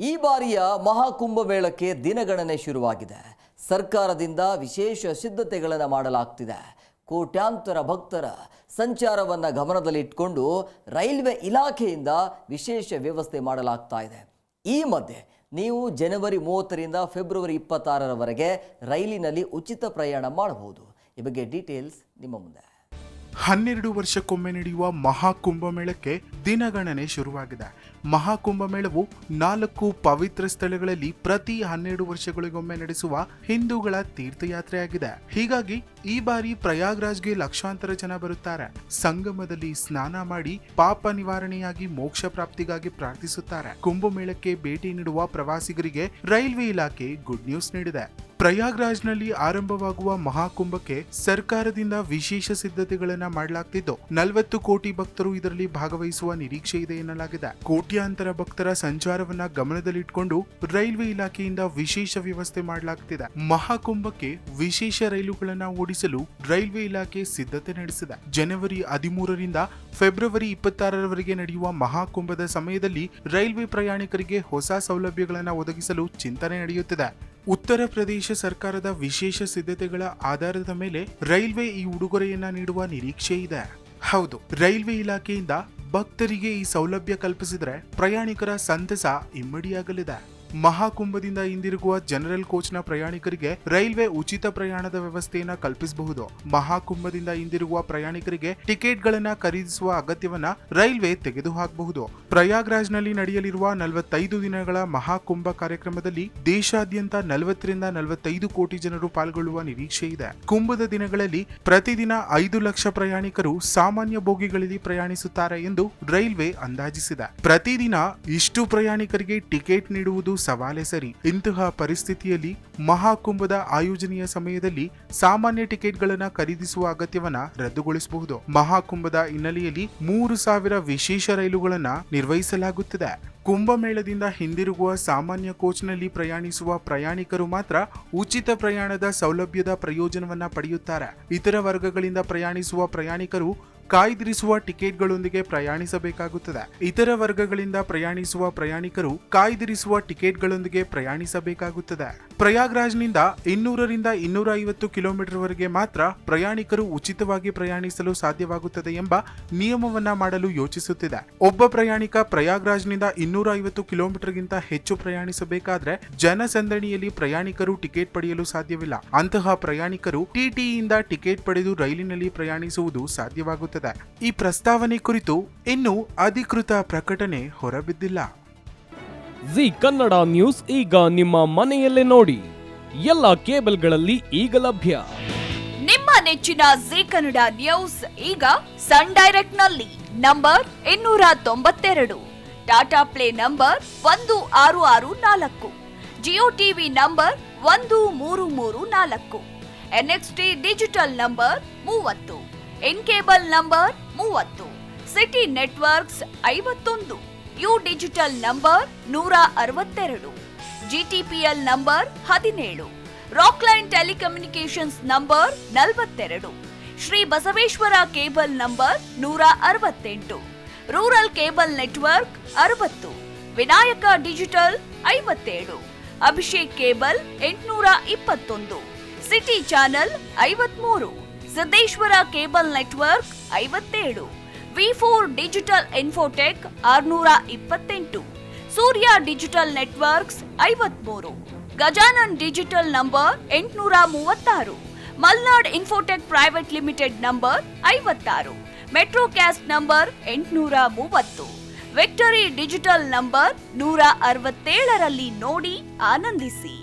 ಈ ಬಾರಿಯ ಮಹಾಕುಂಭಮೇಳಕ್ಕೆ ದಿನಗಣನೆ ಶುರುವಾಗಿದೆ. ಸರ್ಕಾರದಿಂದ ವಿಶೇಷ ಸಿದ್ಧತೆಗಳನ್ನು ಮಾಡಲಾಗ್ತಿದೆ. ಕೋಟ್ಯಾಂತರ ಭಕ್ತರ ಸಂಚಾರವನ್ನು ಗಮನದಲ್ಲಿಟ್ಟುಕೊಂಡು ರೈಲ್ವೆ ಇಲಾಖೆಯಿಂದ ವಿಶೇಷ ವ್ಯವಸ್ಥೆ ಮಾಡಲಾಗ್ತಾ ಇದೆ. ಈ ಮಧ್ಯೆ ನೀವು ಜನವರಿ 30ರಿಂದ ಫೆಬ್ರವರಿ 26ರವರೆಗೆ ರೈಲಿನಲ್ಲಿ ಉಚಿತ ಪ್ರಯಾಣ ಮಾಡಬಹುದು. ಈ ಬಗ್ಗೆ ಡೀಟೇಲ್ಸ್ ನಿಮ್ಮ ಮುಂದೆ. 12 ವರ್ಷಕ್ಕೊಮ್ಮೆ ನಡೆಯುವ ಮಹಾಕುಂಭಮೇಳಕ್ಕೆ ದಿನಗಣನೆ ಶುರುವಾಗಿದೆ. ಮಹಾಕುಂಭಮೇಳವು 4 ಪವಿತ್ರ ಸ್ಥಳಗಳಲ್ಲಿ ಪ್ರತಿ 12 ವರ್ಷಗಳಿಗೊಮ್ಮೆ ನಡೆಸುವ ಹಿಂದೂಗಳ ತೀರ್ಥಯಾತ್ರೆಯಾಗಿದೆ. ಹೀಗಾಗಿ ಈ ಬಾರಿ ಪ್ರಯಾಗ್ರಾಜ್ಗೆ ಲಕ್ಷಾಂತರ ಜನ ಬರುತ್ತಾರೆ. ಸಂಗಮದಲ್ಲಿ ಸ್ನಾನ ಮಾಡಿ ಪಾಪ ನಿವಾರಣೆಯಾಗಿ ಮೋಕ್ಷ ಪ್ರಾಪ್ತಿಗಾಗಿ ಪ್ರಾರ್ಥಿಸುತ್ತಾರೆ. ಕುಂಭಮೇಳಕ್ಕೆ ಭೇಟಿ ನೀಡುವ ಪ್ರವಾಸಿಗರಿಗೆ ರೈಲ್ವೆ ಇಲಾಖೆ ಗುಡ್ ನ್ಯೂಸ್ ನೀಡಿದೆ. ಪ್ರಯಾಗ್ರಾಜ್ನಲ್ಲಿ ಆರಂಭವಾಗುವ ಮಹಾಕುಂಭಕ್ಕೆ ಸರ್ಕಾರದಿಂದ ವಿಶೇಷ ಸಿದ್ಧತೆಗಳನ್ನ ಮಾಡಲಾಗ್ತಿದ್ದು 40 ಕೋಟಿ ಭಕ್ತರು ಇದರಲ್ಲಿ ಭಾಗವಹಿಸುವ ನಿರೀಕ್ಷೆ ಇದೆ ಎನ್ನಲಾಗಿದೆ. ಕೋಟ್ಯಾಂತರ ಭಕ್ತರ ಸಂಚಾರವನ್ನ ಗಮನದಲ್ಲಿಟ್ಟುಕೊಂಡು ರೈಲ್ವೆ ಇಲಾಖೆಯಿಂದ ವಿಶೇಷ ವ್ಯವಸ್ಥೆ ಮಾಡಲಾಗ್ತಿದೆ. ಮಹಾಕುಂಭಕ್ಕೆ ವಿಶೇಷ ರೈಲುಗಳನ್ನ ಓಡಿಸಲು ರೈಲ್ವೆ ಇಲಾಖೆ ಸಿದ್ಧತೆ ನಡೆಸಿದೆ. ಜನವರಿ 13ರಿಂದ ಫೆಬ್ರವರಿ 26ರವರೆಗೆ ನಡೆಯುವ ಮಹಾಕುಂಭದ ಸಮಯದಲ್ಲಿ ರೈಲ್ವೆ ಪ್ರಯಾಣಿಕರಿಗೆ ಹೊಸ ಸೌಲಭ್ಯಗಳನ್ನು ಒದಗಿಸಲು ಚಿಂತನೆ ನಡೆಯುತ್ತಿದೆ. ಉತ್ತರ ಪ್ರದೇಶ ಸರ್ಕಾರದ ವಿಶೇಷ ಸಿದ್ಧತೆಗಳ ಆಧಾರದ ಮೇಲೆ ರೈಲ್ವೆ ಈ ಉಡುಗೊರೆಯನ್ನ ನೀಡುವ ನಿರೀಕ್ಷೆ ಇದೆ. ಹೌದು, ರೈಲ್ವೆ ಇಲಾಖೆಯಿಂದ ಭಕ್ತರಿಗೆ ಈ ಸೌಲಭ್ಯ ಕಲ್ಪಿಸಿದ್ರೆ ಪ್ರಯಾಣಿಕರ ಸಂತಸ ಇಮ್ಮಡಿಯಾಗಲಿದೆ. ಮಹಾಕುಂಭದಿಂದ ಹಿಂದಿರುಗುವ ಜನರಲ್ ಕೋಚ್ನ ಪ್ರಯಾಣಿಕರಿಗೆ ರೈಲ್ವೆ ಉಚಿತ ಪ್ರಯಾಣದ ವ್ಯವಸ್ಥೆಯನ್ನ ಕಲ್ಪಿಸಬಹುದು. ಮಹಾಕುಂಭದಿಂದ ಹಿಂದಿರುಗುವ ಪ್ರಯಾಣಿಕರಿಗೆ ಟಿಕೆಟ್ಗಳನ್ನ ಖರೀದಿಸುವ ಅಗತ್ಯವನ್ನ ರೈಲ್ವೆ ತೆಗೆದುಹಾಕಬಹುದು. ಪ್ರಯಾಗ್ರಾಜ್ನಲ್ಲಿ ನಡೆಯಲಿರುವ 45 ದಿನಗಳ ಮಹಾಕುಂಭ ಕಾರ್ಯಕ್ರಮದಲ್ಲಿ ದೇಶಾದ್ಯಂತ 40ರಿಂದ 45 ಕೋಟಿ ಜನರು ಪಾಲ್ಗೊಳ್ಳುವ ನಿರೀಕ್ಷೆ ಇದೆ. ಕುಂಭದ ದಿನಗಳಲ್ಲಿ ಪ್ರತಿದಿನ 5 ಲಕ್ಷ ಪ್ರಯಾಣಿಕರು ಸಾಮಾನ್ಯ ಬೋಗಿಗಳಲ್ಲಿ ಪ್ರಯಾಣಿಸುತ್ತಾರೆ ಎಂದು ರೈಲ್ವೆ ಅಂದಾಜಿಸಿದೆ. ಪ್ರತಿದಿನ ಇಷ್ಟು ಪ್ರಯಾಣಿಕರಿಗೆ ಟಿಕೆಟ್ ನೀಡುವುದು ಸವಾಲೇ ಸರಿ. ಇಂತಹ ಪರಿಸ್ಥಿತಿಯಲ್ಲಿ ಮಹಾಕುಂಭದ ಆಯೋಜನೆಯ ಸಮಯದಲ್ಲಿ ಸಾಮಾನ್ಯ ಟಿಕೆಟ್ಗಳನ್ನು ಖರೀದಿಸುವ ಅಗತ್ಯವನ್ನ ರದ್ದುಗೊಳಿಸಬಹುದು. ಮಹಾಕುಂಭದ ಹಿನ್ನೆಲೆಯಲ್ಲಿ 3000 ವಿಶೇಷ ರೈಲುಗಳನ್ನ ನಿರ್ವಹಿಸಲಾಗುತ್ತಿದೆ. ಕುಂಭಮೇಳದಿಂದ ಹಿಂದಿರುಗುವ ಸಾಮಾನ್ಯ ಕೋಚ್ನಲ್ಲಿ ಪ್ರಯಾಣಿಸುವ ಪ್ರಯಾಣಿಕರು ಮಾತ್ರ ಉಚಿತ ಪ್ರಯಾಣದ ಸೌಲಭ್ಯದ ಪ್ರಯೋಜನವನ್ನ ಪಡೆಯುತ್ತಾರೆ. ಇತರ ವರ್ಗಗಳಿಂದ ಪ್ರಯಾಣಿಸುವ ಪ್ರಯಾಣಿಕರು ಕಾಯ್ದಿರಿಸುವ ಟಿಕೆಟ್ಗಳೊಂದಿಗೆ ಪ್ರಯಾಣಿಸಬೇಕಾಗುತ್ತದೆ. ಇತರ ವರ್ಗಗಳಿಂದ ಪ್ರಯಾಣಿಸುವ ಪ್ರಯಾಣಿಕರು ಕಾಯ್ದಿರಿಸುವ ಟಿಕೆಟ್ಗಳೊಂದಿಗೆ ಪ್ರಯಾಣಿಸಬೇಕಾಗುತ್ತದೆ. ಪ್ರಯಾಗ್ರಾಜ್ನಿಂದ 200ರಿಂದ 250 ಕಿಲೋಮೀಟರ್ವರೆಗೆ ಮಾತ್ರ ಪ್ರಯಾಣಿಕರು ಉಚಿತವಾಗಿ ಪ್ರಯಾಣಿಸಲು ಸಾಧ್ಯವಾಗುತ್ತದೆ ಎಂಬ ನಿಯಮವನ್ನ ಮಾಡಲು ಯೋಚಿಸುತ್ತಿದೆ. ಒಬ್ಬ ಪ್ರಯಾಣಿಕ ಪ್ರಯಾಗ್ರಾಜ್ನಿಂದ 250 ಕಿಲೋಮೀಟರ್ಗಿಂತ ಹೆಚ್ಚು ಪ್ರಯಾಣಿಸಬೇಕಾದ್ರೆ ಜನಸಂದಣಿಯಲ್ಲಿ ಪ್ರಯಾಣಿಕರು ಟಿಕೆಟ್ ಪಡೆಯಲು ಸಾಧ್ಯವಿಲ್ಲ. ಅಂತಹ ಪ್ರಯಾಣಿಕರು ಟಿಟಿಇಯಿಂದ ಟಿಕೆಟ್ ಪಡೆದು ರೈಲಿನಲ್ಲಿ ಪ್ರಯಾಣಿಸುವುದು ಸಾಧ್ಯವಾಗುತ್ತದೆ. ಈ ಪ್ರಸ್ತಾವನೆ ಕುರಿತು ಇನ್ನೂ ಅಧಿಕೃತ ಪ್ರಕಟಣೆ ಹೊರಬಿದ್ದಿಲ್ಲ. ಜಿ ಕನ್ನಡ ನ್ಯೂಸ್ ಈಗ ನಿಮ್ಮ ಮನೆಯಲ್ಲೇ ನೋಡಿ. ಎಲ್ಲ ಕೇಬಲ್ಗಳಲ್ಲಿ ಈಗ ಲಭ್ಯ. ನಿಮ್ಮ ನೆಚ್ಚಿನ ಜಿ ಕನ್ನಡ ನ್ಯೂಸ್ ಈಗ ಸನ್ ಡೈರೆಕ್ಟ್ ನಲ್ಲಿ ನಂಬರ್ 292, ಟಾಟಾ ಪ್ಲೇ ನಂಬರ್ 1664, Jio TV number 1334, NXT digital number 30, in cable number 30, city networks 51, U digital number 162, GTPL number 17, Rockline telecommunications number 42, Shri Basaveshwara cable number 168, rural cable network 60, Vinayaka digital 57, Abhishek cable 821, city channel 53, Siddeshwara cable network 57, ವಿ4 digital infotech 628, Surya digital networks 53, Gajanan digital number 836, Malnad infotech private limited number 56, Metrocast number 830, victory digital number 167ರಲ್ಲಿ ನೋಡಿ ಆನಂದಿಸಿ.